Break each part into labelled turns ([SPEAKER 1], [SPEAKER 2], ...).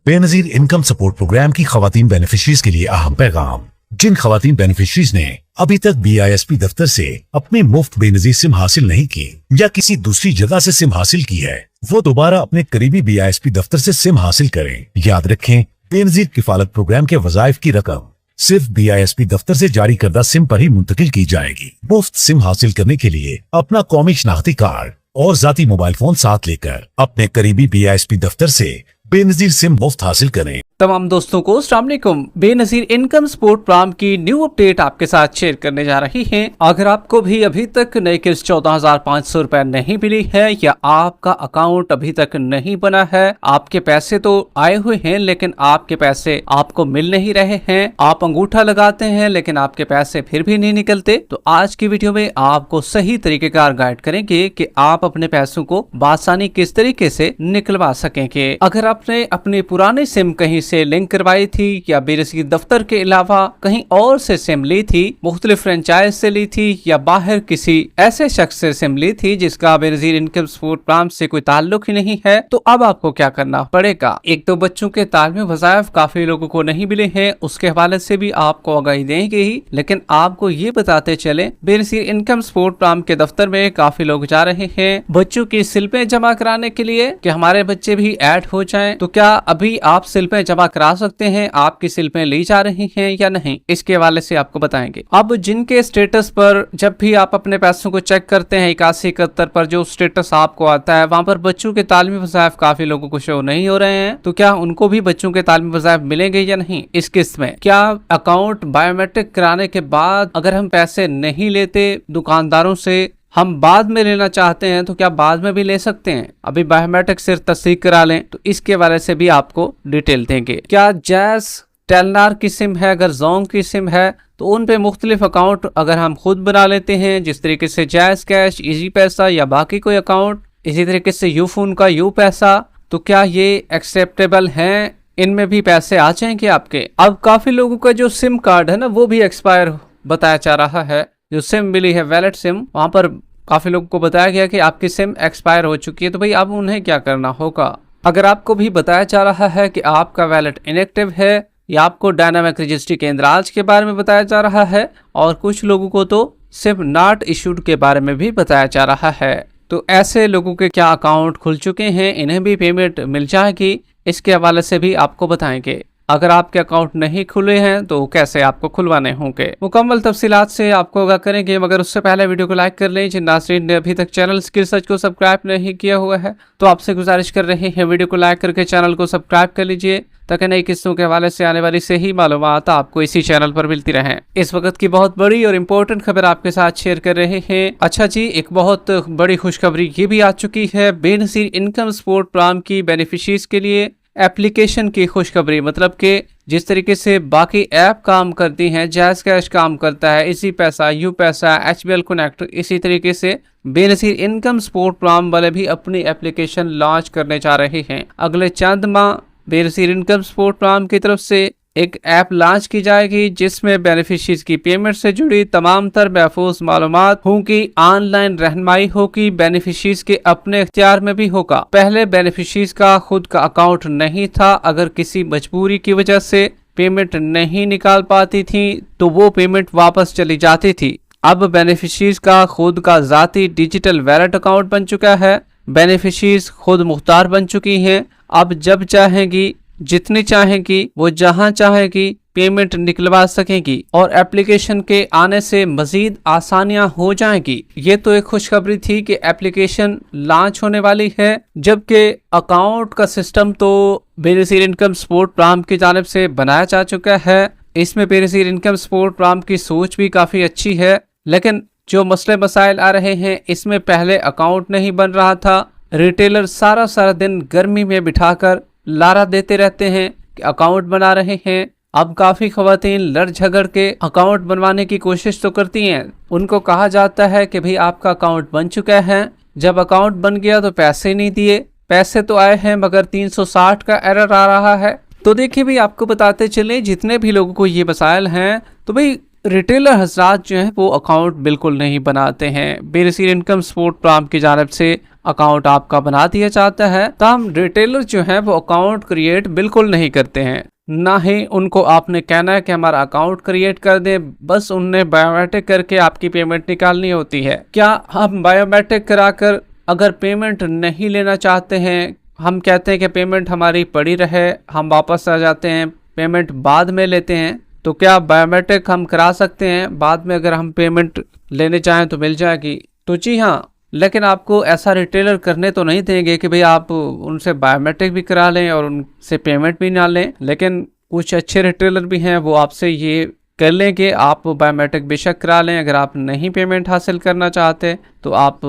[SPEAKER 1] Benazir income support programme की खवातीन beneficiaries के लिए अहम पैगाम। जिन खवातीन बेनिफिशरीज ने अभी तक BISP दफ्तर से अपनी मुफ्त बेनजीर सिम हासिल नहीं की या किसी दूसरी जगह से सिम हासिल की है, वो दोबारा अपने करीबी BISP दफ्तर से सिम हासिल करें। याद रखें, बेनजीर किफालत प्रोग्राम के वज़ाइफ की रकम सिर्फ BISP दफ्तर से जारी करदा सिम पर ही मुंतकिल की जाएगी। मुफ्त सिम हासिल करने के लिए अपना कौमी शनाख्ती कार्ड और जाती मोबाइल फोन साथ लेकर अपने करीबी BISP दफ्तर से बेनजीर सिम मुफ्त हासिल करें।
[SPEAKER 2] तमाम दोस्तों को अस्सलाम वालेकुम। बेनजीर इनकम सपोर्ट प्रोग्राम की न्यू अपडेट आपके साथ शेयर करने जा रही है। अगर आपको भी अभी तक नई किस्त 14,500 रुपए नहीं मिली है या आपका अकाउंट अभी तक नहीं बना है, आपके पैसे तो आए हुए हैं लेकिन आपके पैसे आपको मिल नहीं रहे हैं, आप अंगूठा लगाते हैं लेकिन आपके पैसे फिर भी नहीं निकलते, तो आज की वीडियो में आपको सही तरीकेकार गाइड करेंगे कि आप अपने पैसों को बासानी किस तरीके से निकलवा सकेंगे। अगर आपने अपनी पुरानी सिम कहीं से लिंक करवाई थी या बेनजीर दफ्तर के अलावा कहीं और से सिम ली थी, मुख्तलिफ फ्रेंचाइज से ली थी या बाहर किसी ऐसे शख्स से सिम ली थी जिसका बेनजीर इनकम सपोर्ट प्रोग्राम से कोई ताल्लुक ही नहीं है, तो अब आपको क्या करना पड़ेगा। एक तो बच्चों के तालीमी वज़ाइफ काफी लोगों को नहीं मिले हैं, उसके हवाले से भी आपको आगाही देंगे ही, लेकिन आपको ये बताते चले बेनजीर इनकम सपोर्ट प्रोग्राम के दफ्तर में काफी लोग जा रहे हैं बच्चों की सिल्पें जमा कराने के लिए कि हमारे बच्चे भी ऐड हो जाएं। तो क्या अभी आप सिल्पें जमा करा सकते हैं, आपकी सिल्पें ली जा रही हैं या नहीं, इसके हवाले से आपको बताएंगे। अब जिनके स्टेटस पर जब भी आप अपने पैसों को चेक करते हैं 8171 पर जो स्टेटस आपको आता है वहां पर बच्चों के तालीमी वज़ाइफ काफी लोगों को शो नहीं हो रहे हैं, तो क्या उनको भी बच्चों के तालीमी वज़ाइफ मिलेंगे या नहीं इस किस्त में। क्या अकाउंट बायोमेट्रिक कराने के बाद अगर हम पैसे नहीं लेते दुकानदारों से, हम बाद में लेना चाहते हैं, तो क्या बाद में भी ले सकते हैं। अभी बायोमेट्रिक सिर्फ तस्दीक करा लें, तो इसके बारे से भी आपको डिटेल देंगे। क्या जैस टेलनार की सिम है, अगर जोंग की सिम है, तो उन पे मुख्तलिफ अकाउंट अगर हम खुद बना लेते हैं, जिस तरीके से जैस कैश, इजी पैसा या बाकी कोई अकाउंट, इसी तरीके से यूफोन का यू पैसा, तो क्या ये एक्सेप्टेबल हैं, इनमें भी पैसे आ जाएंगे आपके। अब काफी लोगों का जो सिम कार्ड है ना वो भी एक्सपायर बताया जा रहा है। जो सिम मिली है वैलिड सिम, वहां पर काफी लोगों को बताया गया कि आपकी सिम एक्सपायर हो चुकी है, तो भाई अब उन्हें क्या करना होगा। अगर आपको भी बताया जा रहा है कि आपका वैलेट इनएक्टिव है या आपको डायनामिक रजिस्ट्री के इंद्राज के बारे में बताया जा रहा है, और कुछ लोगों को तो सिम नॉट इशूड के बारे में भी बताया जा रहा है, तो ऐसे लोगों के क्या अकाउंट खुल चुके हैं, इन्हें भी पेमेंट मिल जाएगी, इसके हवाले से भी आपको बताएंगे। अगर आपके अकाउंट नहीं खुले हैं तो कैसे आपको खुलवाने होंगे, मुकम्मल तफसीलात से आपको आगाह करेंगे। मगर उससे पहले वीडियो को लाइक कर लें। जिन नाज़रीन ने अभी तक चैनल स्किल सर्च को सब्सक्राइब नहीं किया हुआ है तो आपसे गुजारिश कर रहे हैं वीडियो को लाइक करके चैनल को सब्सक्राइब कर लीजिए, ताकि नई किस्तों के हवाले से आने वाली सही मालूमात आपको इसी चैनल पर मिलती रहे। इस वक्त की बहुत बड़ी और इम्पोर्टेंट खबर आपके साथ शेयर कर रहे हैं। अच्छा जी, एक बहुत बड़ी खुशखबरी ये भी आ चुकी है बेनजीर इनकम सपोर्ट प्रोग्राम की बेनिफिशरीज के लिए एप्लीकेशन की खुशखबरी। मतलब कि जिस तरीके से बाकी ऐप काम करती हैं, जैज़ कैश काम करता है, इसी पैसा, यू पैसा, HBL कनेक्ट, इसी तरीके से बेनजीर इनकम सपोर्ट प्रोग्राम वाले भी अपनी एप्लीकेशन लॉन्च करने जा रहे हैं। अगले चंद माह बेनजीर इनकम सपोर्ट प्रोग्राम की तरफ से एक ऐप लॉन्च की जाएगी जिसमें बेनिफिशरीज की पेमेंट से जुड़ी तमाम तर महफूज मालूमात होंगी, ऑनलाइन रहनुमाई होगी, बेनिफिशरीज के अपने इख्तियार में भी होगा। पहले बेनिफिशरीज का खुद का अकाउंट नहीं था, अगर किसी मजबूरी की वजह से पेमेंट नहीं निकाल पाती थी तो वो पेमेंट वापस चली जाती थी। अब बेनिफिशरीज का खुद का जाती डिजिटल वैलेट अकाउंट बन चुका है, बेनिफिशरीज खुद मुख्तार बन चुकी हैं। अब जब चाहेंगी, जितनी चाहेंगी, वो जहां चाहेगी पेमेंट निकलवा सकेंगी और एप्लीकेशन के आने से मजीद आसानियां हो जाएंगी। ये तो एक खुशखबरी थी कि एप्लीकेशन लॉन्च होने वाली है, जबकि अकाउंट का सिस्टम तो बेनजीर इनकम सपोर्ट प्रोग्राम की जानिब से बनाया जा चुका है। इसमें बेनजीर इनकम सपोर्ट प्रोग्राम की सोच भी काफी अच्छी है, लेकिन जो मसले मसाइल आ रहे हैं, इसमें पहले अकाउंट नहीं बन रहा था, रिटेलर सारा सारा दिन गर्मी में बिठाकर लारा देते रहते हैं कि अकाउंट बना रहे हैं। अब काफी खवातीन लड़ झगड़ के अकाउंट बनवाने की कोशिश तो करती हैं, उनको कहा जाता है कि भाई आपका अकाउंट बन चुका है। जब अकाउंट बन गया तो पैसे नहीं दिए, पैसे तो आए हैं मगर 360 का एरर आ रहा है। तो देखिए भाई, आपको बताते चले जितने भी लोगों को ये मसाइल हैं, तो भाई रिटेलर हजरात जो हैं वो अकाउंट बिल्कुल नहीं बनाते हैं। बेनज़ीर इनकम सपोर्ट प्रोग्राम की जानिब से अकाउंट आपका बना दिया जाता है। तमाम रिटेलर जो हैं वो अकाउंट क्रिएट बिल्कुल नहीं करते हैं, ना ही उनको आपने कहना है कि हमारा अकाउंट क्रिएट कर दें। बस उनने बायोमेट्रिक करके आपकी पेमेंट निकालनी होती है। क्या हम बायोमेट्रिक कराकर अगर पेमेंट नहीं लेना चाहते हैं, हम कहते हैं कि पेमेंट हमारी पड़ी रहे, हम वापस आ जाते हैं, पेमेंट बाद में लेते हैं, तो क्या बायोमेट्रिक हम करा सकते हैं? बाद में अगर हम पेमेंट लेने चाहें तो मिल जाएगी। तो जी हाँ, लेकिन आपको ऐसा रिटेलर करने तो नहीं देंगे कि भाई आप उनसे बायोमेट्रिक भी करा लें और उनसे पेमेंट भी ना लें। लेकिन कुछ अच्छे रिटेलर भी हैं, वो आपसे ये कर लें कि आप बायोमेट्रिक बेशक करा लें, अगर आप नहीं पेमेंट हासिल करना चाहते तो आप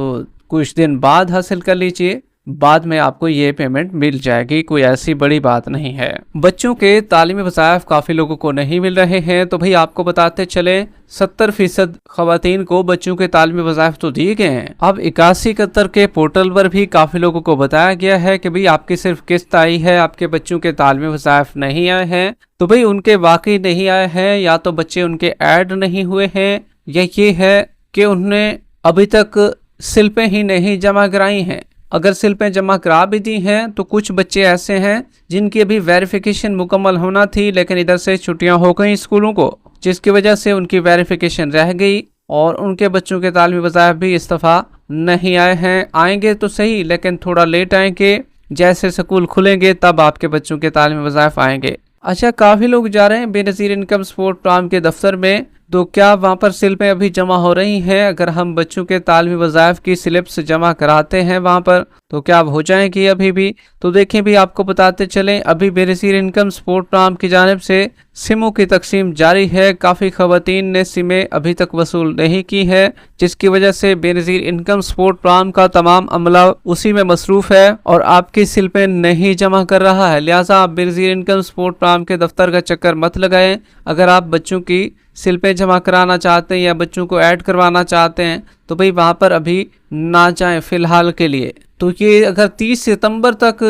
[SPEAKER 2] कुछ दिन बाद हासिल कर लीजिए, बाद में आपको ये पेमेंट मिल जाएगी, कोई ऐसी बड़ी बात नहीं है। बच्चों के तालीमी वज़ाइफ काफ़ी लोगों को नहीं मिल रहे हैं, तो भाई आपको बताते चले 70% ख़वातीन को बच्चों के तालीमी वज़ाइफ तो दिए गए हैं। अब 8171 के पोर्टल पर भी काफ़ी लोगों को बताया गया है कि भाई आपकी सिर्फ किस्त आई है, आपके बच्चों के तालीमी वज़ाइफ नहीं आए हैं। तो भाई उनके वाकई नहीं आए हैं, या तो बच्चे उनके ऐड नहीं हुए हैं, या ये है कि उन्होंने अभी तक सिल्पें ही नहीं जमा कराई हैं। अगर सिल्पें जमा करा भी दी हैं तो कुछ बच्चे ऐसे हैं जिनकी अभी वेरिफिकेशन मुकम्मल होना थी, लेकिन इधर से छुट्टियां हो गई स्कूलों को, जिसकी वजह से उनकी वेरिफिकेशन रह गई और उनके बच्चों के तालीमी वज़ाइफ भी इस दफ़ा नहीं आए हैं। आएंगे तो सही, लेकिन थोड़ा लेट आएंगे, जैसे स्कूल खुलेंगे तब आपके बच्चों के तालीमी वज़ाइफ आएंगे। अच्छा, काफ़ी लोग जा रहे हैं बेनज़ीर इनकम सपोर्ट प्रोग्राम के दफ्तर में, तो क्या वहाँ पर स्लिपें अभी जमा हो रही हैं? अगर हम बच्चों के तालीमी वज़ाइफ की स्लिप्स जमा कराते हैं वहाँ पर, तो क्या अब हो जाएंगी अभी भी? तो देखें भी, आपको बताते चलें, अभी बेनज़ीर इनकम सपोर्ट प्रोग्राम की जानिब से सिमों की तकसीम जारी है। काफ़ी ख़वातीन ने सिमें अभी तक वसूल नहीं की है, जिसकी वजह से बेनज़ीर इनकम सपोर्ट प्रोग्राम का तमाम अमला उसी में मसरूफ़ है और आपकी स्लिपें नहीं जमा कर रहा है। लिहाजा आप बेनज़ीर इनकम सपोर्ट प्रोग्राम के दफ्तर का चक्कर मत लगाएं। अगर आप बच्चों की स्लिपें जमा कराना चाहते हैं या बच्चों को ऐड करवाना चाहते हैं तो भाई वहाँ पर अभी ना जाएं फ़िलहाल के लिए। तो ये अगर 30 सितंबर तक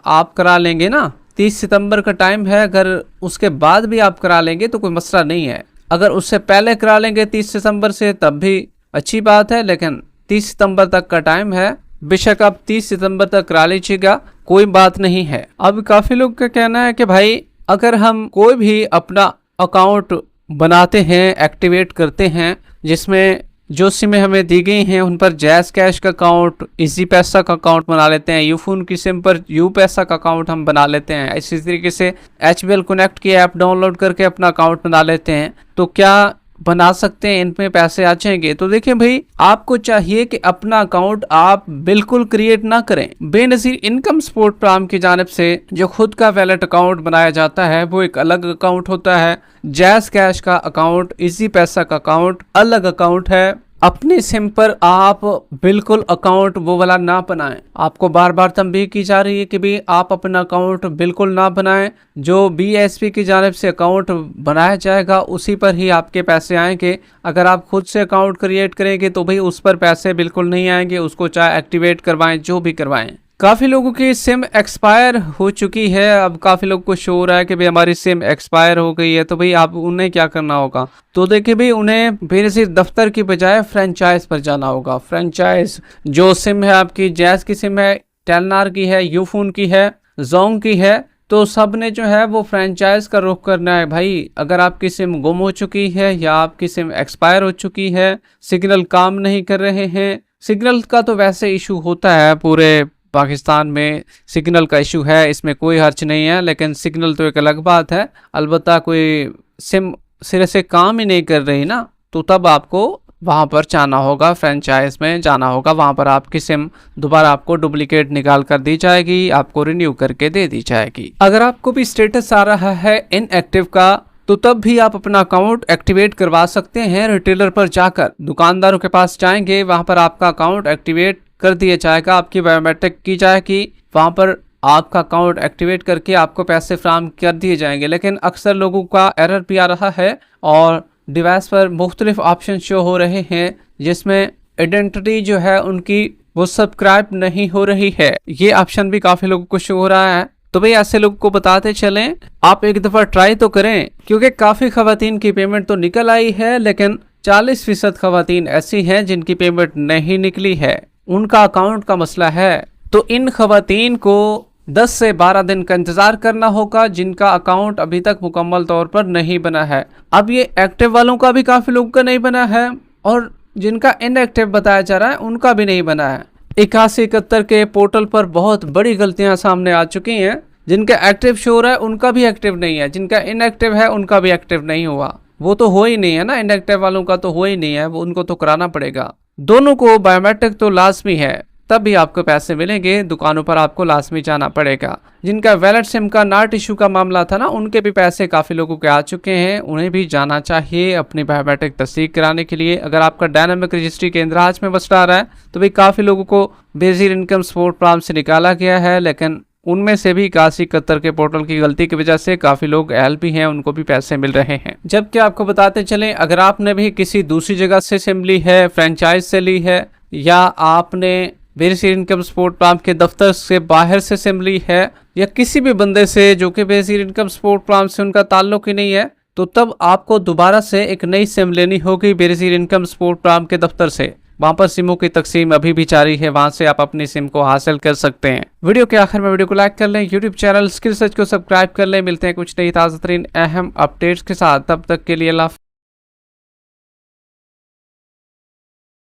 [SPEAKER 2] आप करा लेंगे ना, 30 सितंबर का टाइम है, अगर उसके बाद भी आप करा लेंगे तो कोई मसला नहीं है। अगर उससे पहले करा लेंगे 30 सितंबर से तब भी अच्छी बात है, लेकिन 30 सितंबर तक का टाइम है, बेशक आप 30 सितंबर तक करा लीजिएगा, कोई बात नहीं है। अब काफ़ी लोग का कहना है कि भाई अगर हम कोई भी अपना अकाउंट बनाते हैं, एक्टिवेट करते हैं, जिसमें जो सिमें हमें दी गई हैं उन पर जैज़ कैश का अकाउंट, इजी पैसा का अकाउंट बना लेते हैं, यूफोन की सिम पर यू पैसा का अकाउंट हम बना लेते हैं, इसी तरीके से HBL कनेक्ट की ऐप डाउनलोड करके अपना अकाउंट बना लेते हैं, तो क्या बना सकते हैं, इनमें पैसे आ जाएंगे? तो देखिए भाई, आपको चाहिए कि अपना अकाउंट आप बिल्कुल क्रिएट ना करें। बेनज़ीर इनकम सपोर्ट प्रोग्राम की जानिब से जो खुद का वैलेट अकाउंट बनाया जाता है वो एक अलग अकाउंट होता है। जैज़ कैश का अकाउंट, इजी पैसा का अकाउंट अलग अकाउंट है। अपनी सिम पर आप बिल्कुल अकाउंट वो वाला ना बनाएं। आपको बार बार तंबीह की जा रही है कि भी आप अपना अकाउंट बिल्कुल ना बनाएं। जो BSP की जानिब से अकाउंट बनाया जाएगा उसी पर ही आपके पैसे आएंगे। अगर आप खुद से अकाउंट क्रिएट करेंगे तो भाई उस पर पैसे बिल्कुल नहीं आएंगे, उसको चाहे एक्टिवेट करवाएं, जो भी करवाएं। काफ़ी लोगों की सिम एक्सपायर हो चुकी है। अब काफ़ी लोग को शो हो रहा है कि भाई हमारी सिम एक्सपायर हो गई है, तो भाई आप उन्हें क्या करना होगा? तो देखिए भाई, उन्हें बेनज़ीर दफ्तर की बजाय फ्रेंचाइज पर जाना होगा। फ्रेंचाइज जो सिम है आपकी, जैज़ की सिम है, टेलनार की है, यूफोन की है, जोंग की है, तो सब ने जो है वो फ्रेंचाइज का रुख करना है। भाई अगर आपकी सिम गुम हो चुकी है या आपकी सिम एक्सपायर हो चुकी है, सिग्नल काम नहीं कर रहे हैं, सिग्नल का तो वैसे इशू होता है, पूरे पाकिस्तान में सिग्नल का इशू है, इसमें कोई हर्ज नहीं है, लेकिन सिग्नल तो एक अलग बात है। अलबत्ता कोई सिम सिरे से काम ही नहीं कर रही ना, तो तब आपको वहाँ पर जाना होगा, फ्रेंचाइज में जाना होगा। वहाँ पर आपकी सिम दोबारा आपको डुप्लीकेट निकाल कर दी जाएगी, आपको रिन्यू करके दे दी जाएगी। अगर आपको भी स्टेटस आ रहा है इनएक्टिव का, तो तब भी आप अपना अकाउंट एक्टिवेट करवा सकते हैं। रिटेलर पर जाकर दुकानदारों के पास जाएंगे, वहाँ पर आपका अकाउंट एक्टिवेट कर दिया जाएगा, आपकी बायोमेट्रिक की जाएगी, वहाँ पर आपका अकाउंट एक्टिवेट करके आपको पैसे फ्राहम कर दिए जाएंगे। लेकिन अक्सर लोगों का एरर भी आ रहा है और डिवाइस पर मुख्तलिफ ऑप्शन शो हो रहे हैं, जिसमें आइडेंटिटी जो है उनकी वो सब्सक्राइब नहीं हो रही है। ये ऑप्शन भी काफ़ी लोगों को शो हो रहा है। तो भाई ऐसे लोगों को बताते चलें, आप एक दफा ट्राई तो करें, क्योंकि काफी खवातीन की पेमेंट तो निकल आई है, लेकिन 40% खवातीन ऐसी हैं जिनकी पेमेंट नहीं निकली है, उनका अकाउंट का मसला है। तो इन खवातीन को 10 से 12 दिन का इंतजार करना होगा, जिनका अकाउंट अभी तक मुकम्मल तौर पर नहीं बना है। अब ये एक्टिव वालों का भी काफी लोगों का नहीं बना है, और जिनका इनएक्टिव बताया जा रहा है उनका भी नहीं बना है। 8171 के पोर्टल पर बहुत बड़ी गलतियां सामने आ चुकी हैं। जिनका एक्टिव शो हो रहा है उनका भी एक्टिव नहीं है, जिनका इनएक्टिव है उनका भी एक्टिव नहीं हुआ। वो तो हो ही नहीं है ना, इनएक्टिव वालों का तो हो ही नहीं है, वो उनको तो कराना पड़ेगा। दोनों को बायोमेट्रिक तो लाजमी है, तब भी आपको पैसे मिलेंगे। दुकानों पर आपको लाजमी जाना पड़ेगा। जिनका वैलिड सिम का नॉट इशू का मामला था ना, उनके भी पैसे काफी लोगों के आ चुके हैं, उन्हें भी जाना चाहिए अपनी बायोमेट्रिक तस्दीक कराने के लिए। अगर आपका डायनामिक रजिस्ट्री केंद्र आज में बस रहा है तो भाई काफी लोगों को बेनजीर इनकम सपोर्ट प्रोग्राम से निकाला गया है, लेकिन उनमें से भी 8171 के पोर्टल की गलती की वजह से काफी लोग एल भी हैं, उनको भी पैसे मिल रहे हैं। जबकि आपको बताते चलें, अगर आपने भी किसी दूसरी जगह से सिम ली है, फ्रेंचाइज से ली है, या आपने बेनजीर इनकम सपोर्ट प्रोग्राम के दफ्तर से बाहर से सिम ली है, या किसी भी बंदे से जो कि बेनजीर इनकम सपोर्ट प्रोग्राम से उनका ताल्लुक ही नहीं है, तो तब आपको दोबारा से एक नई सिम लेनी होगी बेनजीर इनकम सपोर्ट प्रोग्राम के दफ्तर से। वहां पर सिमों की तकसीम अभी भी जारी है, वहां से आप अपनी सिम को हासिल कर सकते हैं। वीडियो के आखिर में वीडियो को लाइक कर लें, यूट्यूब चैनल स्किल सर्च को सब्सक्राइब कर लें। मिलते हैं कुछ नई ताज़ा तरीन अहम अपडेट्स के साथ, तब तक के लिए अल्लाह।